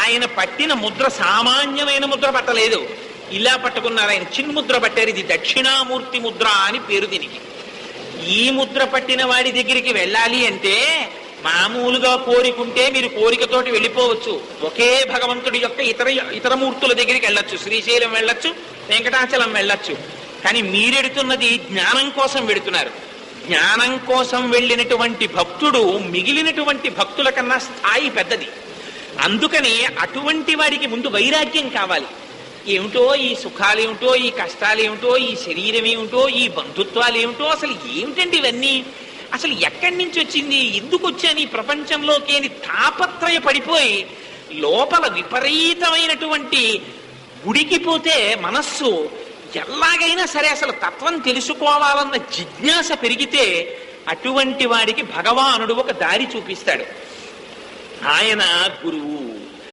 ఆయన పట్టిన ముద్ర సామాన్యమైన ముద్ర పట్టలేదు. ఇలా పట్టుకున్నారు ఆయన, చిన్ముద్ర పట్టారు. ఇది దక్షిణామూర్తి ముద్ర అని పేరు దీనికి. ఈ ముద్ర పట్టిన వాడి దగ్గరికి వెళ్ళాలి అంటే మామూలుగా కోరికుంటే మీరు కోరికతోటి వెళ్ళిపోవచ్చు. ఒకే భగవంతుడి యొక్క ఇతర మూర్తుల దగ్గరికి వెళ్ళొచ్చు. శ్రీశైలం వెళ్ళొచ్చు, వెంకటాచలం వెళ్ళొచ్చు. కానీ మీరెడుతున్నది జ్ఞానం కోసం వెడుతున్నారు. జ్ఞానం కోసం వెళ్ళినటువంటి భక్తుడు మిగిలినటువంటి భక్తుల కన్నా స్థాయి పెద్దది. అందుకని అటువంటి వాడికి ముందు వైరాగ్యం కావాలి. ఏమిటో ఈ సుఖాలు ఏమిటో, ఈ కష్టాలు ఏమిటో, ఈ శరీరం ఏమిటో, ఈ బంధుత్వాలు ఏమిటో, అసలు ఏమిటండి ఇవన్నీ, అసలు ఎక్కడి నుంచి వచ్చింది, ఎందుకు వచ్చాను ఈ ప్రపంచంలోకి అని తాపత్రయ పడిపోయి లోపల విపరీతమైనటువంటి ఉడికిపోతే మనస్సు ఎలాగైనా సరే అసలు తత్వం తెలుసుకోవాలన్న జిజ్ఞాస పెరిగితే అటువంటి వాడికి భగవానుడు ఒక దారి చూపిస్తాడు. ఆయన గురువు.